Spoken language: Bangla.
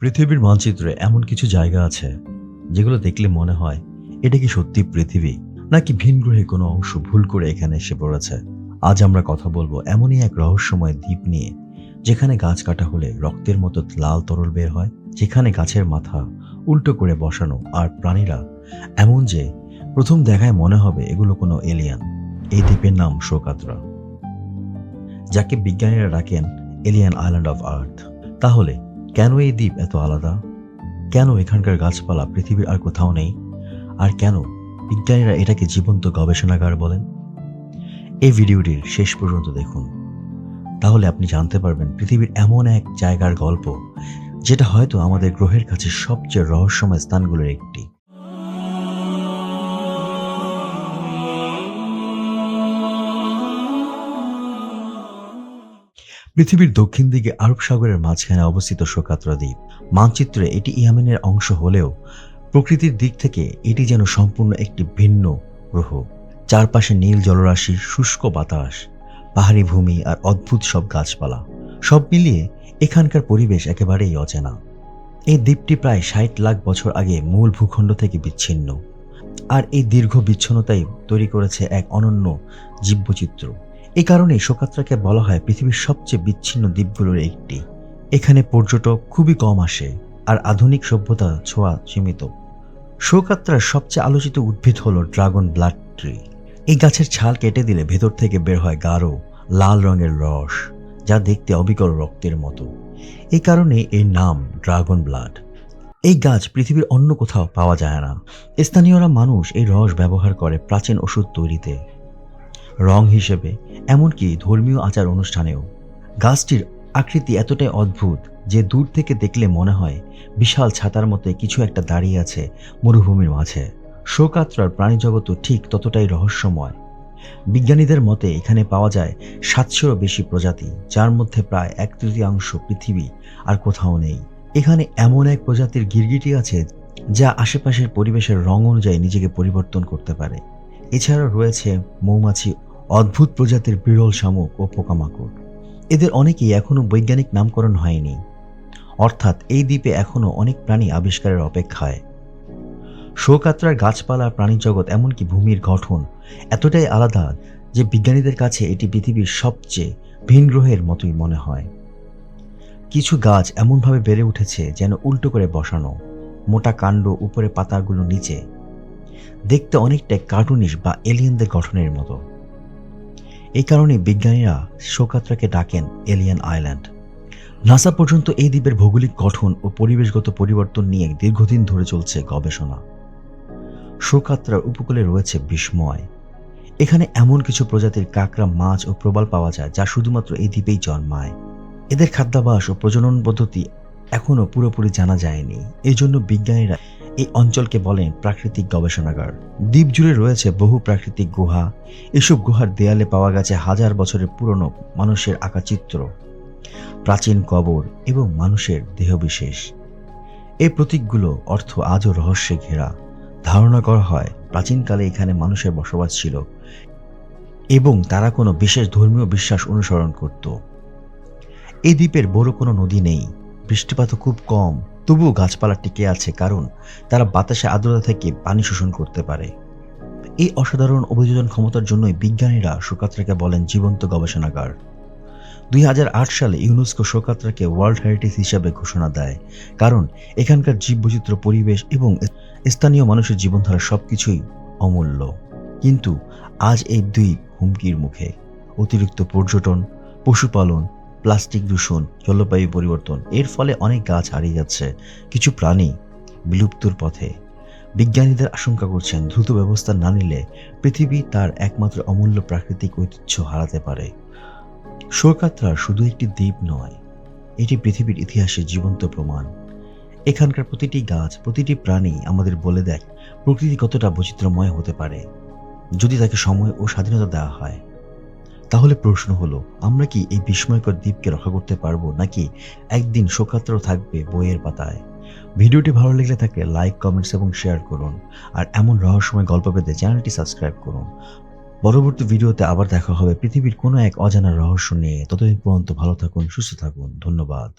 পৃথিবীর মানচিত্রে এমন কিছু জায়গা আছে যেগুলো দেখলে মনে হয় এটা কি সত্যি পৃথিবী নাকি ভিন গ্রহে কোনো অংশ ভুল করে এখানে এসে পড়েছে। আজ আমরা কথা বলবো এমনই এক রহস্যময় দ্বীপ নিয়ে, যেখানে গাছ কাটা হলে রক্তের মতো লাল তরল বের হয়, যেখানে গাছের মাথা উল্টো করে বসানো আর প্রাণীরা এমন যে প্রথম দেখায় মনে হবে এগুলো কোনো এলিয়ান। এই দ্বীপের নাম সোকাত্রা, যাকে বিজ্ঞানীরা ডাকেন এলিয়ান আইল্যান্ড অফ আর্থ। তাহলে কেন এই দ্বীপ এত আলাদা? কেন এখানকার গাছপালা পৃথিবীর আর কোথাও নেই? আর কেন বিজ্ঞানীরা এটাকে জীবন্ত গবেষণাগার বলেন? এই ভিডিওটির শেষ পর্যন্ত দেখুন, তাহলে আপনি জানতে পারবেন পৃথিবীর এমন এক জায়গার গল্প যেটা হয়তো আমাদের গ্রহের কাছে সবচেয়ে রহস্যময় স্থানগুলোর একটি। পৃথিবীর দক্ষিণ দিকে আরব সাগরের মাঝখানে অবস্থিত সোকাত্রা দ্বীপ। মানচিত্রে এটি ইয়েমেনের অংশ হলেও প্রকৃতির দিক থেকে এটি যেন সম্পূর্ণ একটি ভিন্ন গ্রহ। চারপাশে নীল জলরাশি, শুষ্ক বাতাস, পাহাড়ি ভূমি আর অদ্ভুত সব গাছপালা, সব মিলিয়ে এখানকার পরিবেশ একেবারেই অচেনা। এই দ্বীপটি প্রায় ৬০ লাখ বছর আগে মূল ভূখণ্ড থেকে বিচ্ছিন্ন, আর এই দীর্ঘ বিচ্ছিন্নতাই তৈরি করেছে এক অনন্য জীববৈচিত্র্য। এই কারণেই সোকাত্রাকে বলা হয় পৃথিবীর সবচেয়ে বিচ্ছিন্ন দ্বীপগুলোর একটি। এখানে পর্যটক খুবই কম আসে আর আধুনিক সভ্যতা ছোঁয়া সীমিত। সোকাত্রার সবচেয়ে আলোচিত উদ্ভিদ হলো ড্রাগন ব্লাড ট্রি। এই গাছের ছাল কেটে দিলে ভেতর থেকে বের হয় গাঢ় লাল রঙের রস, যা দেখতে অবিকল রক্তের মতো। এই কারণে এর নাম ড্রাগন ব্লাড। এই গাছ পৃথিবীর অন্য কোথাও পাওয়া যায় না। স্থানীয়রা মানুষ এই রস ব্যবহার করে প্রাচীন ওষুধ তৈরিতে, রং হিসেবে, এমনকি ধর্মীয় আচার অনুষ্ঠানেও। গাছটির আকৃতি এতটাই অদ্ভুত যে দূর থেকে দেখলে মনে হয় বিশাল ছাতার মতো কিছু একটা দাঁড়িয়ে আছে মরুভূমির মাঝে। সোকাত্রার প্রাণীজগৎও ঠিক ততটাই রহস্যময়। বিজ্ঞানীদের মতে এখানে পাওয়া যায় ৭০০-ও বেশি প্রজাতি, যার মধ্যে প্রায় ১/৩ পৃথিবী আর কোথাও নেই। এখানে এমন এক প্রজাতির গিরগিটি আছে যা আশেপাশের পরিবেশের রং অনুযায়ী নিজেকে পরিবর্তন করতে পারে। এছাড়াও রয়েছে মৌমাছি, অদ্ভুত প্রজাতির বিরল শামুক ও পোকামাকড়। এদের অনেকেই এখনো বৈজ্ঞানিক নামকরণ হয়নি, অর্থাৎ এই দ্বীপে এখনো অনেক প্রাণী আবিষ্কারের অপেক্ষায়। সোকাত্রার গাছপালা, প্রাণীজগৎ, এমনকি ভূমির গঠন এতটাই আলাদা যে বিজ্ঞানীদের কাছে এটি পৃথিবীর সবচেয়ে ভিন গ্রহের মতোই মনে হয়। কিছু গাছ এমনভাবে বেড়ে উঠেছে যেন উল্টো করে বসানো, মোটা কাণ্ড, উপরে পাতাগুলো নিচে, দেখতে অনেকটাই কার্টুনিশ বা এলিয়েনদের গঠনের মতো। এই কারণে বিজ্ঞানীরা সোকাত্রাকে ডাকেন এলিয়ান আইল্যান্ড। নাসা পর্যন্ত এই দ্বীপের ভৌগোলিক গঠন ও পরিবেশগত পরিবর্তন নিয়ে দীর্ঘদিন ধরে চলছে গবেষণা। সোকাত্রার উপকূলে রয়েছে বিস্ময়। এখানে এমন কিছু প্রজাতির কাঁকড়া, মাছ ও প্রবাল পাওয়া যায় যা শুধুমাত্র এই দ্বীপেই জন্মায়। এদের খাদ্যাভ্যাস ও প্রজনন পদ্ধতি এখনও পুরোপুরি জানা যায়নি। এই জন্য বিজ্ঞানীরা এই অঞ্চলকে বলেন প্রাকৃতিক গবেষণাগার। দ্বীপ জুড়ে রয়েছে বহু প্রাকৃতিক গুহা। এসব গুহার দেয়ালে পাওয়া গেছে হাজার বছরের পুরনো মানুষের আঁকা চিত্র, প্রাচীন কবর এবং মানুষের দেহবিশেষ। এই প্রতীকগুলো অর্থ আজও রহস্যে ঘেরা। ধারণা করা হয় প্রাচীনকালে এখানে মানুষের বসবাস ছিল এবং তারা কোনো বিশেষ ধর্মীয় বিশ্বাস অনুসরণ করত। এই দ্বীপের বড় কোনো নদী নেই, বৃষ্টিপাতও খুব কম, তবুও গাছপালা টিকে আছে কারণ তারা বাতাসে আর্দ্রতা থেকে পানি শোষণ করতে পারে। এই অসাধারণ অভিযোজন ক্ষমতার জন্যই বিজ্ঞানীরা সোকাত্রাকে বলেন জীবন্ত গবেষণাগার। ২০০৮ সালে ইউনেস্কো সোকাত্রাকে ওয়ার্ল্ড হেরিটেজ হিসাবে ঘোষণা দেয়, কারণ এখানকার জীববৈচিত্র্য, পরিবেশ এবং স্থানীয় মানুষের জীবনধারা সবকিছুই অমূল্য। কিন্তু আজ এই দ্বীপ হুমকির মুখে। অতিরিক্ত পর্যটন, পশুপালন, প্লাস্টিক দূষণ, জলবায়ু পরিবর্তন, এর ফলে অনেক গাছ হারিয়ে যাচ্ছে, কিছু প্রাণী বিলুপ্তর পথে। বিজ্ঞানীদের আশঙ্কা করছেন দ্রুত ব্যবস্থা না নিলে পৃথিবী তার একমাত্র অমূল্য প্রাকৃতিক ঐতিহ্য হারাতে পারে। সোকাত্রা শুধু একটি দ্বীপ নয়, এটি পৃথিবীর ইতিহাসের জীবন্ত প্রমাণ। এখানকার প্রতিটি গাছ, প্রতিটি প্রাণী আমাদের বলে দেয় প্রকৃতি কতটা বৈচিত্র্যময় হতে পারে যদি তাকে সময় ও স্বাধীনতা দেওয়া হয়। তাহলে প্রশ্ন হলো, আমরা কি এই বিস্ময়কর দ্বীপকে রক্ষা করতে পারবো, নাকি একদিন সোকাত্রাও থাকবে বইয়ের পাতায়? ভিডিওটি ভালো লেগে থাকলে লাইক, কমেন্টস এবং শেয়ার করুন। আর এমন রহস্যময় গল্প পেতে চ্যানেলটি সাবস্ক্রাইব করুন। পরবর্তী ভিডিওতে আবার দেখা হবে পৃথিবীর কোনো এক অজানা রহস্য নিয়ে। ততদিন পর্যন্ত ভালো থাকুন, সুস্থ থাকুন। ধন্যবাদ।